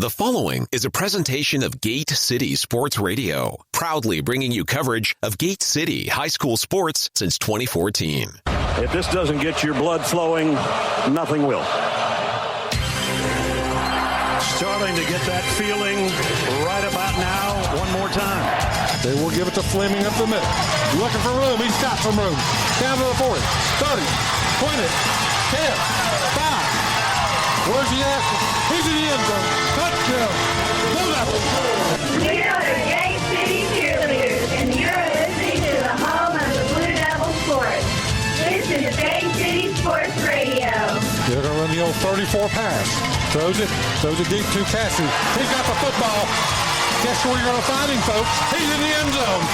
The following is a presentation of Gate City Sports Radio, proudly bringing you coverage of Gate City high school sports since 2014. If this doesn't get your blood flowing, nothing will. Starting to get that feeling right about now. One more time. They will give it to Fleming up the middle. Looking for room. He's got some room. Down to the 40, 30, 20, 10, 5. Where's he at? He's in the end zone. Touchdown. Blue Devils. We are the Gate City Cheerleaders, and you're listening to the home of the Blue Devil Sports. This is Gate City Sports Radio. They're going to run the old 34 pass. Throws it deep to Cassie. He's got the football. Guess where you're going to find him, folks? He's in the end zone.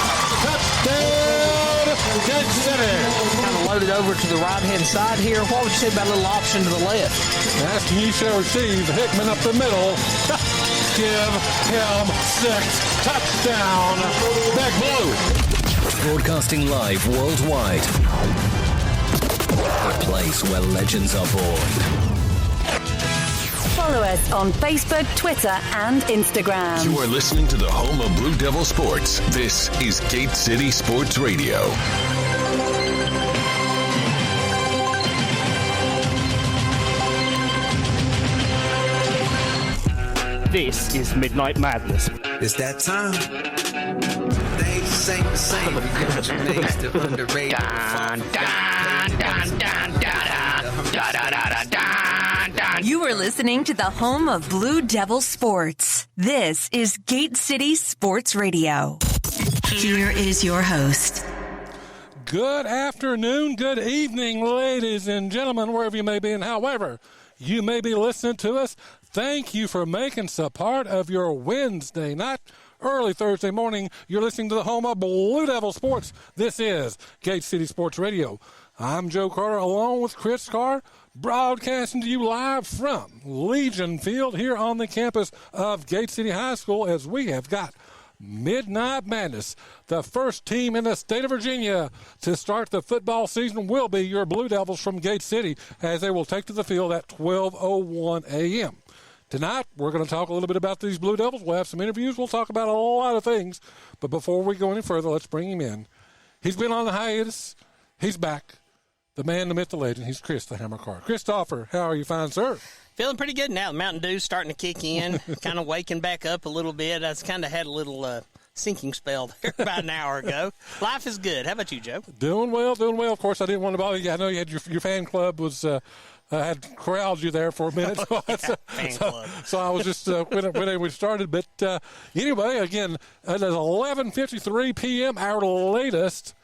Touchdown, Gate City. Kind of loaded over to the right-hand side here. What would you say about a little option to the left? Asking you shall receive. Hickman up the middle. Give him 6. Touchdown. Back Blue. Broadcasting live worldwide. The place where legends are born. Follow us on Facebook, Twitter, and Instagram. You are listening to the home of Blue Devil Sports. This is Gate City Sports Radio. This is Midnight Madness. It's that time. They sing the same. Makes the underrated. You are listening to the home of Blue Devil Sports. This is Gate City Sports Radio. Here is your host. Good afternoon, good evening, ladies and gentlemen, wherever you may be and however you may be listening to us. Thank you for making us a part of your Wednesday night, early Thursday morning. You're listening to the home of Blue Devil Sports. This is Gate City Sports Radio. I'm Joe Carter along with Chris Carr, broadcasting to you live from Legion Field here on the campus of Gate City High School as we have got Midnight Madness. The first team in the state of Virginia to start the football season will be your Blue Devils from Gate City as they will take to the field at 12:01 a.m. Tonight, we're going to talk a little bit about these Blue Devils. We'll have some interviews. We'll talk about a lot of things. But before we go any further, let's bring him in. He's been on the hiatus. He's back. The man, the myth, the legend. He's Chris the Hammer Carr. Christopher, how are you, fine sir? Feeling pretty good now. The Mountain Dew's starting to kick in, kind of waking back up a little bit. I kind of had a little sinking spell there about an hour ago. Life is good. How about you, Joe? Doing well, doing well. Of course, I didn't want to bother you. I know you had your fan club was had corralled you there for a minute. So I was just when we started. But anyway, again, it is 11:53 p.m., our latest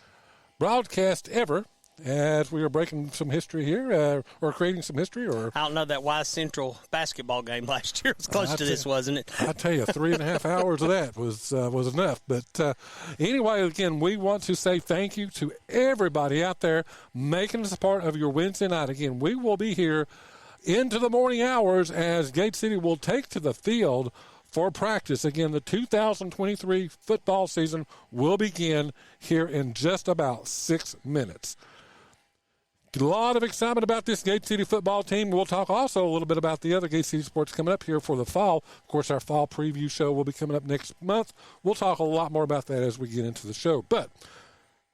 broadcast ever. As we are breaking some history here, or creating some history, or I don't know, that Wise Central basketball game last year was close to this, wasn't it? I tell you, 3.5 hours of that was enough. But anyway, again, we want to say thank you to everybody out there making us a part of your Wednesday night. Again, we will be here into the morning hours as Gate City will take to the field for practice. Again, the 2023 football season will begin here in just about 6 minutes. A lot of excitement about this Gate City football team. We'll talk also a little bit about the other Gate City sports coming up here for the fall. Of course, our fall preview show will be coming up next month. We'll talk a lot more about that as we get into the show. But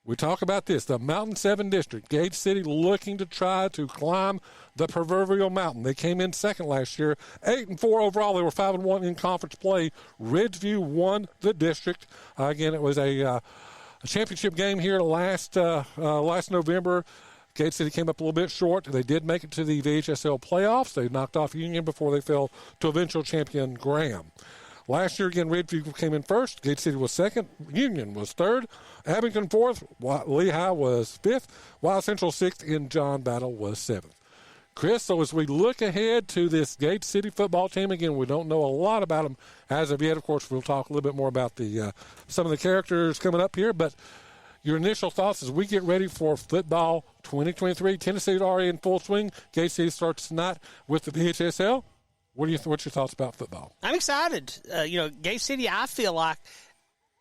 we talk about this, the Mountain 7 District. Gate City looking to try to climb the proverbial mountain. They came in second last year, 8-4 overall. They were 5-1 in conference play. Ridgeview won the district. Again, it was a championship game here last November. Gate City came up a little bit short. They did make it to the VHSL playoffs. They knocked off Union before they fell to eventual champion Graham. Last year, again, Ridgeview came in first. Gate City was second. Union was third. Abington fourth. Lehigh was fifth. Wise Central sixth. And John Battle was seventh. Chris, so as we look ahead to this Gate City football team, again, we don't know a lot about them as of yet. Of course, we'll talk a little bit more about the some of the characters coming up here, but your initial thoughts as we get ready for football 2023. Tennessee is already in full swing. Gate City starts tonight with the VHSL. What's your thoughts about football? I'm excited. Gate City, I feel like,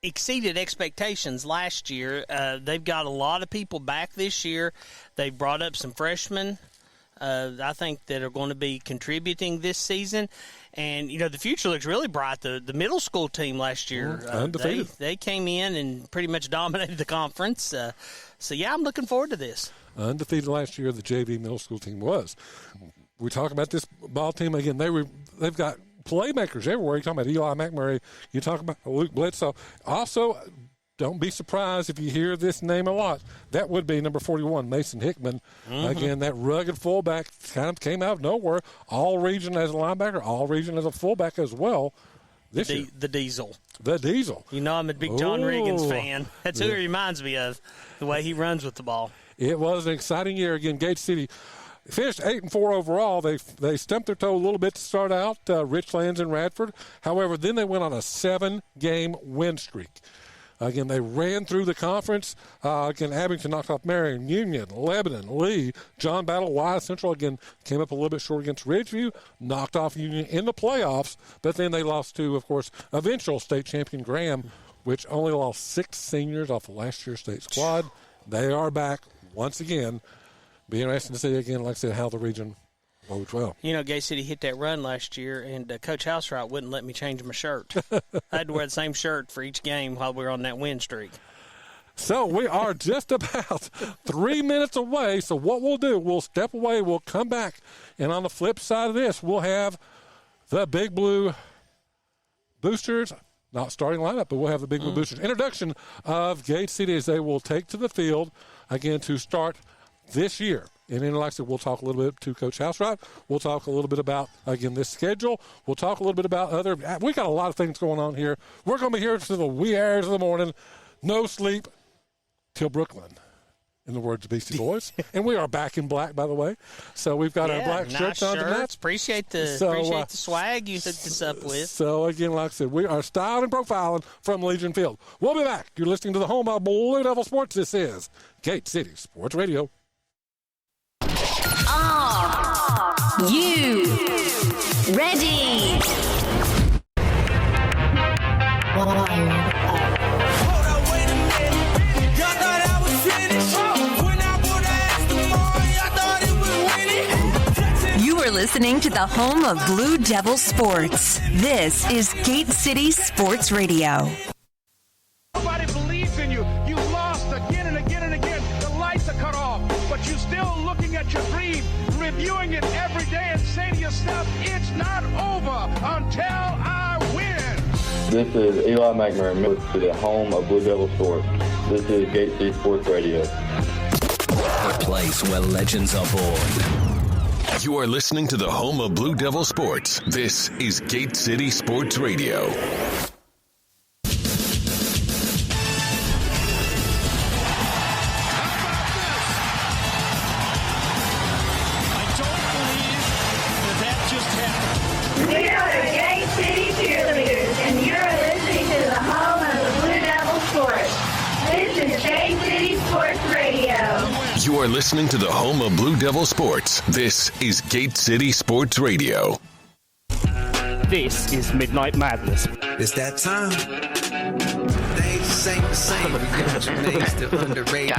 exceeded expectations last year. They've got a lot of people back this year. They've brought up some freshmen. I think, that are going to be contributing this season. And, the future looks really bright. The middle school team last year, undefeated. They came in and pretty much dominated the conference. I'm looking forward to this. Undefeated last year, the JV middle school team was. We talk about this ball team again. They've got playmakers everywhere. You talk about Eli McMurray. You talk about Luke Bledsoe. Also, don't be surprised if you hear this name a lot. That would be number 41, Mason Hickman. Again, that rugged fullback kind of came out of nowhere. All region as a linebacker, all region as a fullback as well. This year. The Diesel. The Diesel. I'm a big John Riggins fan. That's who he reminds me of, the way he runs with the ball. It was an exciting year. Again, Gate City finished 8-4 overall. They stumped their toe a little bit to start out, Richlands and Radford. However, then they went on a 7-game win streak. Again, they ran through the conference. Again, Abington knocked off Marion, Union, Lebanon, Lee, John Battle, Wise Central. Again, came up a little bit short against Ridgeview, knocked off Union in the playoffs. But then they lost to, of course, eventual state champion Graham, which only lost 6 seniors off of last year's state squad. They are back once again. Be interesting to see again, like I said, how the region bodes well. Gate City hit that run last year, and Coach Housewright wouldn't let me change my shirt. I had to wear the same shirt for each game while we were on that win streak. So we are just about 3 minutes away. So what we'll do, we'll step away, we'll come back, and on the flip side of this, we'll have the Big Blue Boosters, not starting lineup, but we'll have the Big Blue Boosters introduction of Gate City as they will take to the field again to start this year. And then, like I said, we'll talk a little bit to Coach Housewright. We'll talk a little bit about, again, this schedule. We'll talk a little bit about we got a lot of things going on here. We're going to be here to the wee hours of the morning. No sleep till Brooklyn, in the words of Beastie Boys. And we are back in black, by the way. So we've got our black shirts on tonight. Appreciate the swag you hooked us up with. So, again, like I said, we are styled and profiling from Legion Field. We'll be back. You're listening to the home of Blue Devil Sports. This is Gate City Sports Radio. Are you ready? You are listening to the home of Blue Devil Sports. This is Gate City Sports Radio. Nobody believes in you. You've lost again and again and again. The lights are cut off, but you're still looking at your dream, reviewing it every day and saying to yourself, it's not over until I win. This is Eli McMurray to the home of Blue Devil Sports. This is Gate City Sports Radio. The place where legends are born. You are listening to the home of Blue Devil Sports. This is Gate City Sports Radio. We are the Gate City Cheerleaders, and you're listening to the home of the Blue Devil Sports. This is Gate City Sports Radio. You are listening to the home of Blue Devil Sports. This is Gate City Sports Radio. This is Midnight Madness. It's that time. They sing the same. They still underrated.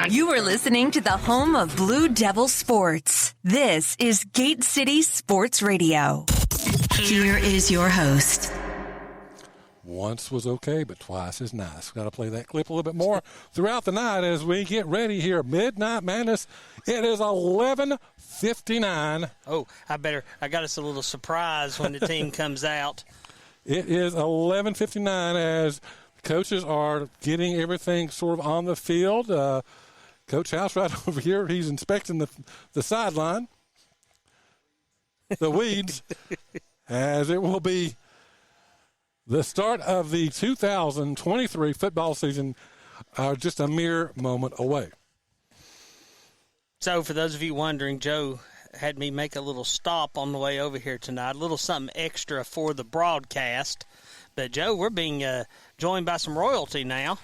You are listening to the home of Blue Devil Sports. This is Gate City Sports Radio. Here is your host. Once was okay, but twice is nice. Got to play that clip a little bit more throughout the night as we get ready here. Midnight Madness. It is 11:59. Oh, I got us a little surprise when the team comes out. It is 11:59 as coaches are getting everything sort of on the field. Coach Housewright over here, he's inspecting the sideline, the weeds, as it will be the start of the 2023 football season just a mere moment away. So for those of you wondering, Joe had me make a little stop on the way over here tonight, a little something extra for the broadcast. But, Joe, we're being joined by some royalty now.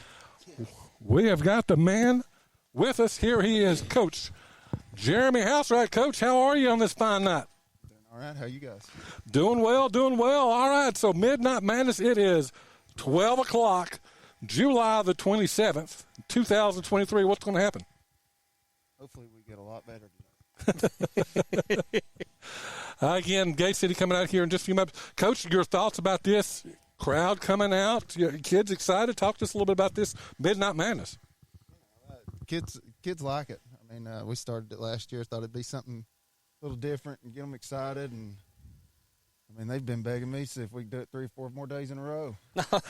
We have got the man with us. Here he is, Coach Jeremy Housewright. Coach, how are you on this fine night? All right, how you guys? Doing well, doing well. All right, so Midnight Madness, it is 12 o'clock. July the 27th, 2023. What's going to happen? Hopefully we get a lot better than that. Again, Gate City coming out here in just a few months. Coach, your thoughts about this crowd coming out? Your kids excited? Talk to us a little bit about this Midnight Madness. Kids like it. I mean, we started it last year. Thought it'd be something a little different and get them excited. And I mean, they've been begging me to see if we can do it 3 or 4 more days in a row. Well,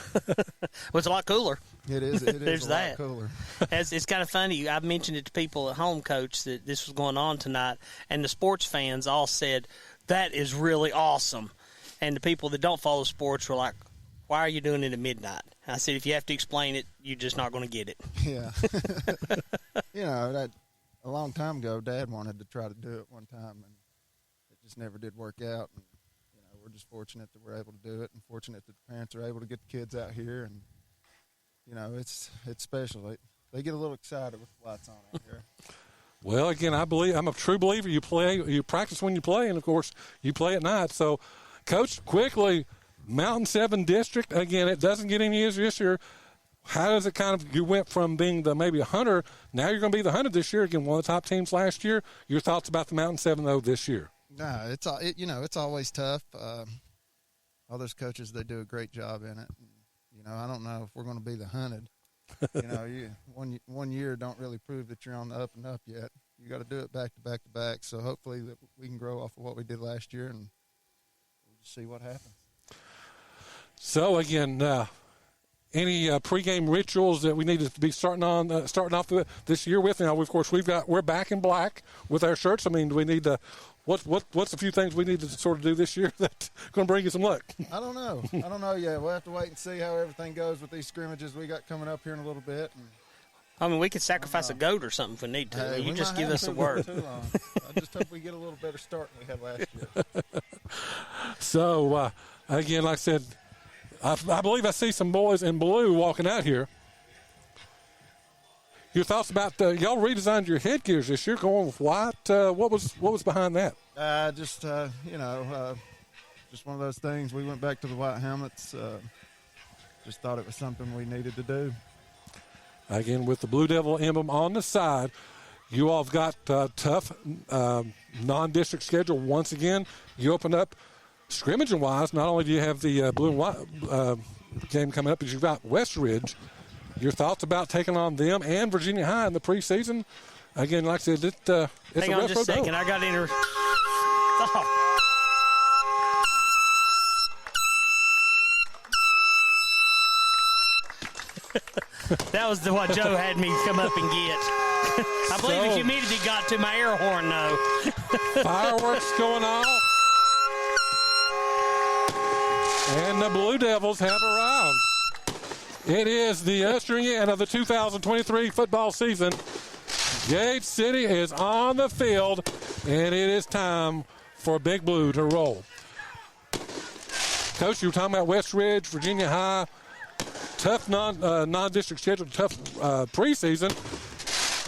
it's a lot cooler. It is. It There's is a that. lot cooler. It's kind of funny. I've mentioned it to people at home, Coach, that this was going on tonight, and the sports fans all said, that is really awesome. And the people that don't follow sports were like, why are you doing it at midnight? I said, if you have to explain it, you're just not going to get it. Yeah. You know, that a long time ago, Dad wanted to try to do it one time, and it just never did work out. And, you know, we're just fortunate that we're able to do it, and fortunate that the parents are able to get the kids out here. And, you know, it's special. They get a little excited with the lights on out here. Well, again, I'm a true believer. You practice when you play, and, of course, you play at night. So, Coach, quickly, Mountain 7 District, again, it doesn't get any easier this year. How does it you went from being maybe a hunter, now you're going to be the hunter this year, again, one of the top teams last year. Your thoughts about the Mountain 7, though, this year? No, it's always tough. All those coaches, they do a great job in it. You know, I don't know if we're going to be the hunted. You know, one year don't really prove that you're on the up and up yet. You got to do it back to back to back. So hopefully that we can grow off of what we did last year, and we'll just see what happens. So again, any pregame rituals that we need to be starting off this year with? Now, of course, we're back in black with our shirts. I mean, do we need to? What's a few things we need to sort of do this year that's going to bring you some luck? I don't know yet. We'll have to wait and see how everything goes with these scrimmages we got coming up here in a little bit. And I mean, we could sacrifice a goat or something if we need to. Hey, you just give us a word. Too long. I just hope we get a little better start than we had last year. So, again, like I said, I believe I see some boys in blue walking out here. Your thoughts about y'all redesigned your headgears this year, going with white. What was behind that? Just one of those things. We went back to the white helmets. Just thought it was something we needed to do. Again, with the Blue Devil emblem on the side, you all have got a tough non-district schedule. Once again, you open up scrimmaging-wise. Not only do you have the blue and white game coming up, but you've got West Ridge. Your thoughts about taking on them and Virginia High in the preseason? Again, like I said, it's a rough road. Hang on just a second. I got to enter. That was what Joe had me come up and get. I believe the humidity got to my air horn, though. Fireworks going off. And the Blue Devils have arrived. It is the ushering in of the 2023 football season. Gate City is on the field, and it is time for Big Blue to roll. Coach, you were talking about West Ridge, Virginia High, tough non-district schedule, tough preseason.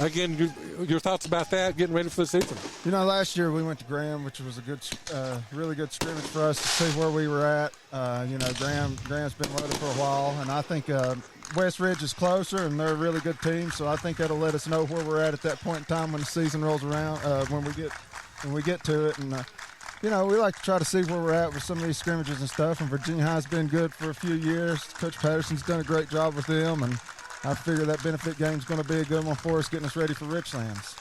Again, your thoughts about that, getting ready for the season? You know, last year we went to Graham, which was a really good scrimmage for us to see where we were at. Graham's been with us for a while, and I think West Ridge is closer, and they're a really good team. So I think that'll let us know where we're at that point in time when the season rolls around, when we get to it. And we like to try to see where we're at with some of these scrimmages and stuff. And Virginia High's been good for a few years. Coach Patterson's done a great job with them, and I figure that benefit game is going to be a good one for us, getting us ready for Richlands.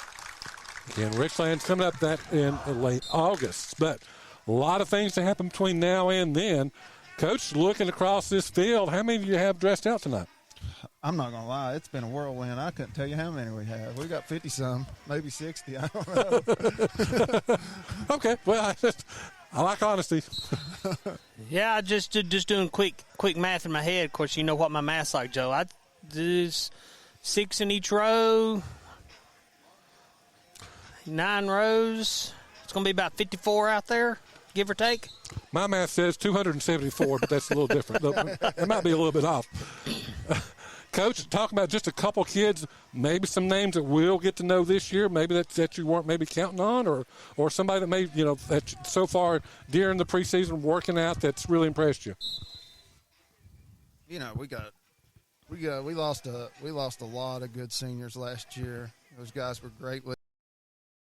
Again, Richlands coming up that in late August. But a lot of things to happen between now and then. Coach, looking across this field, how many do you have dressed out tonight? I'm not going to lie. It's been a whirlwind. I couldn't tell you how many we have. We got 50-some, maybe 60. I don't know. Okay. Well, I like honesty. Yeah, just doing quick math in my head. Of course, you know what my math's like, Joe. There's 6 in each row, 9 rows. It's going to be about 54 out there, give or take. My math says 274, but that's a little different. It might be a little bit off. Coach, talking about just a couple kids, maybe some names that we'll get to know this year, maybe that you weren't maybe counting on, or somebody that may, that so far during the preseason working out that's really impressed you. We we lost a lot of good seniors last year. Those guys were great with